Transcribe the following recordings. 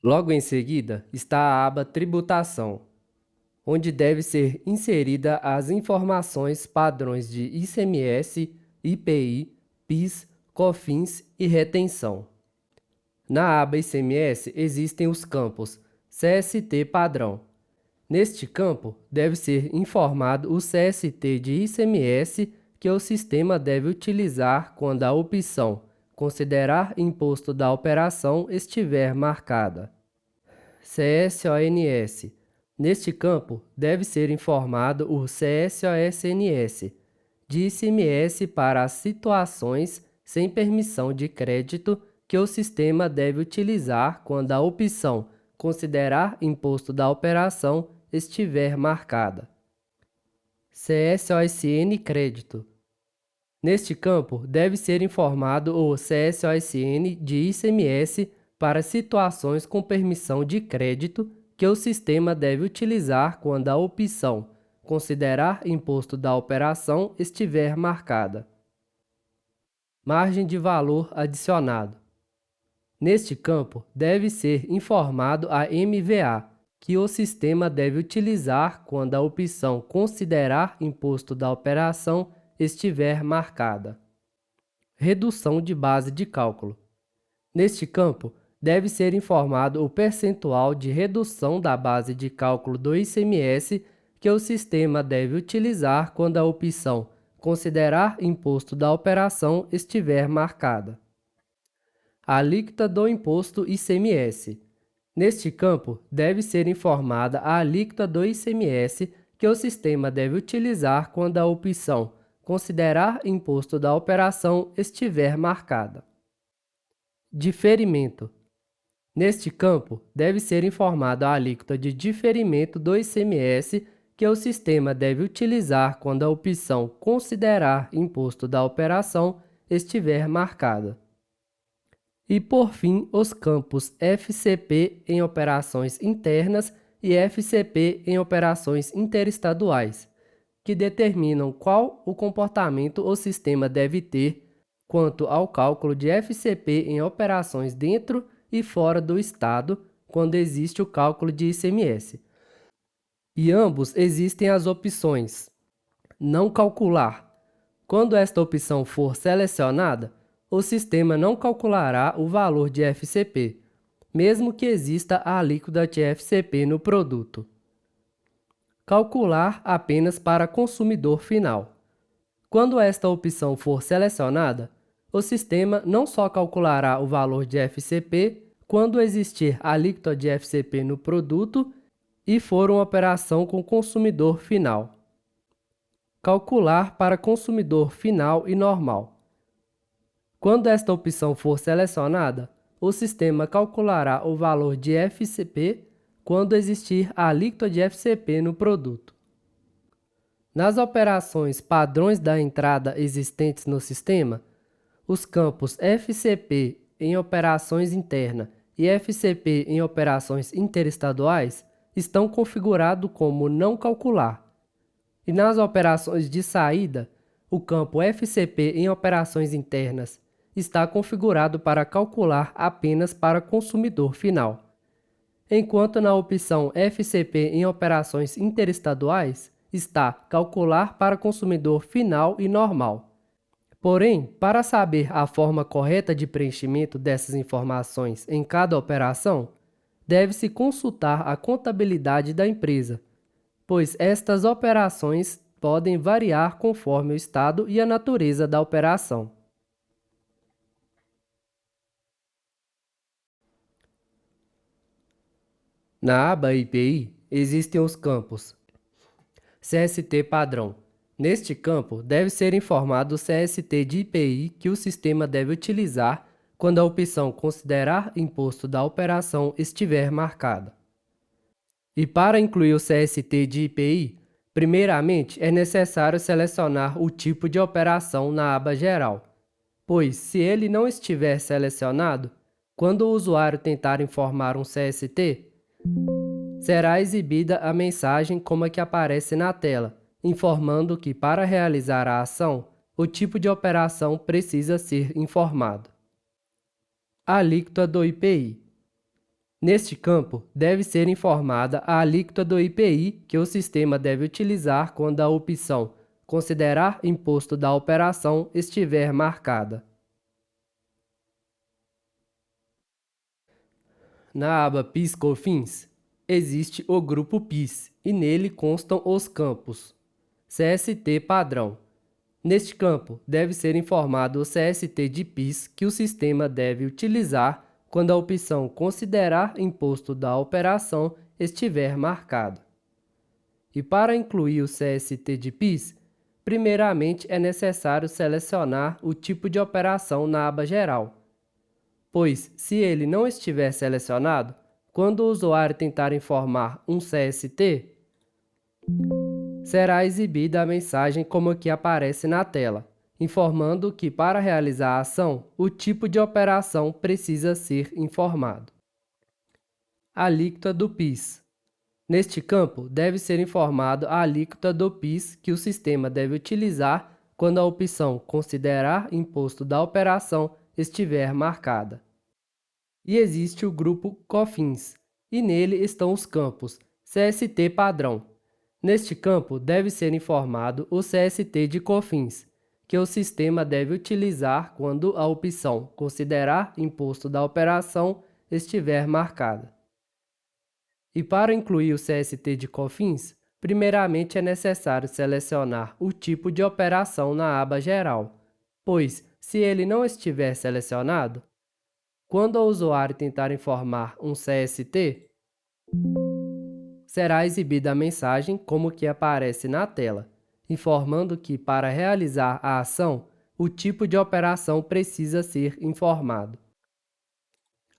Logo em seguida está a aba Tributação, onde deve ser inserida as informações padrões de ICMS, IPI, PIS, COFINS e retenção. Na aba ICMS existem os campos CST padrão. Neste campo, deve ser informado o CST de ICMS que o sistema deve utilizar quando a opção Considerar imposto da operação estiver marcada. CSONS. Neste campo, deve ser informado o CSOSNS de ICMS para as situações sem permissão de crédito que o sistema deve utilizar quando a opção Considerar imposto da operação estiver marcada. CSOSN Crédito. Neste campo, deve ser informado o CSOSN de ICMS para situações com permissão de crédito que o sistema deve utilizar quando a opção Considerar imposto da operação estiver marcada. Margem de valor adicionado. Neste campo, deve ser informado a MVA, que o sistema deve utilizar quando a opção Considerar imposto da operação estiver marcada. Redução de base de cálculo. Neste campo, deve ser informado o percentual de redução da base de cálculo do ICMS que o sistema deve utilizar quando a opção Considerar imposto da operação estiver marcada. A alíquota do imposto ICMS. Neste campo, deve ser informada a alíquota do ICMS que o sistema deve utilizar quando a opção Considerar imposto da operação estiver marcada. Diferimento. Neste campo, deve ser informada a alíquota de diferimento do ICMS que o sistema deve utilizar quando a opção Considerar imposto da operação estiver marcada. E, por fim, os campos FCP em operações internas e FCP em operações interestaduais, que determinam qual o comportamento o sistema deve ter quanto ao cálculo de FCP em operações dentro e fora do Estado, quando existe o cálculo de ICMS. E ambos existem as opções Não calcular. Quando esta opção for selecionada, o sistema não calculará o valor de FCP, mesmo que exista a alíquota de FCP no produto. Calcular apenas para consumidor final. Quando esta opção for selecionada, o sistema não só calculará o valor de FCP quando existir alíquota de FCP no produto e for uma operação com consumidor final. Calcular para consumidor final e normal. Quando esta opção for selecionada, o sistema calculará o valor de FCP quando existir a alíquota de FCP no produto. Nas operações padrões da entrada existentes no sistema, os campos FCP em operações internas e FCP em operações interestaduais estão configurados como não calcular. E nas operações de saída, o campo FCP em operações internas está configurado para calcular apenas para consumidor final, enquanto na opção FCP em operações interestaduais está calcular para consumidor final e normal. Porém, para saber a forma correta de preenchimento dessas informações em cada operação, deve-se consultar a contabilidade da empresa, pois estas operações podem variar conforme o estado e a natureza da operação. Na aba IPI, existem os campos CST padrão. Neste campo, deve ser informado o CST de IPI que o sistema deve utilizar quando a opção Considerar imposto da operação estiver marcada. E para incluir o CST de IPI, primeiramente é necessário selecionar o tipo de operação na aba Geral, pois, se ele não estiver selecionado, quando o usuário tentar informar um CST, será exibida a mensagem como a que aparece na tela, informando que, para realizar a ação, o tipo de operação precisa ser informado. Alíquota do IPI. Neste campo, deve ser informada a alíquota do IPI que o sistema deve utilizar quando a opção Considerar imposto da operação estiver marcada. Na aba PIS/COFINS, existe o grupo PIS e nele constam os campos CST padrão. Neste campo, deve ser informado o CST de PIS que o sistema deve utilizar quando a opção Considerar imposto da operação estiver marcada. E para incluir o CST de PIS, primeiramente é necessário selecionar o tipo de operação na aba Geral, pois, se ele não estiver selecionado, quando o usuário tentar informar um CST, será exibida a mensagem como que aparece na tela, informando que para realizar a ação, o tipo de operação precisa ser informado. Alíquota do PIS. Neste campo, deve ser informado a alíquota do PIS que o sistema deve utilizar quando a opção Considerar imposto da operação estiver marcada. E existe o grupo COFINS, e nele estão os campos CST padrão. Neste campo, deve ser informado o CST de COFINS, que o sistema deve utilizar quando a opção Considerar imposto da operação estiver marcada. E para incluir o CST de COFINS, primeiramente é necessário selecionar o tipo de operação na aba Geral, pois, se ele não estiver selecionado, quando o usuário tentar informar um CST, será exibida a mensagem como que aparece na tela, informando que para realizar a ação, o tipo de operação precisa ser informado.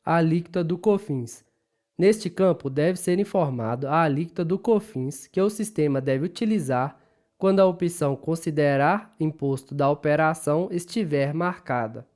A alíquota do COFINS. Neste campo, deve ser informado a alíquota do COFINS que o sistema deve utilizar quando a opção Considerar imposto da operação estiver marcada.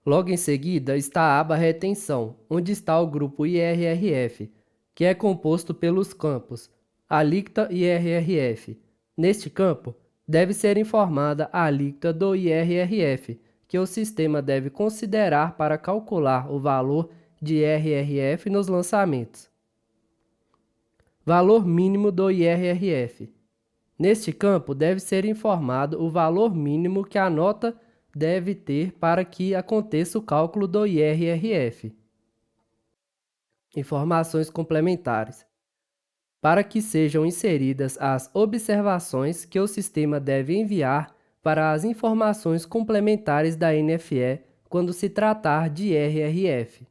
Logo em seguida está a aba Retenção, onde está o grupo IRRF, que é composto pelos campos Alíquota IRRF. Neste campo, deve ser informada a alíquota do IRRF, que o sistema deve considerar para calcular o valor de IRRF nos lançamentos. Valor mínimo do IRRF. Neste campo, deve ser informado o valor mínimo que a nota deve ter para que aconteça o cálculo do IRRF. Informações complementares. Para que sejam inseridas as observações que o sistema deve enviar para as informações complementares da NFE quando se tratar de IRRF.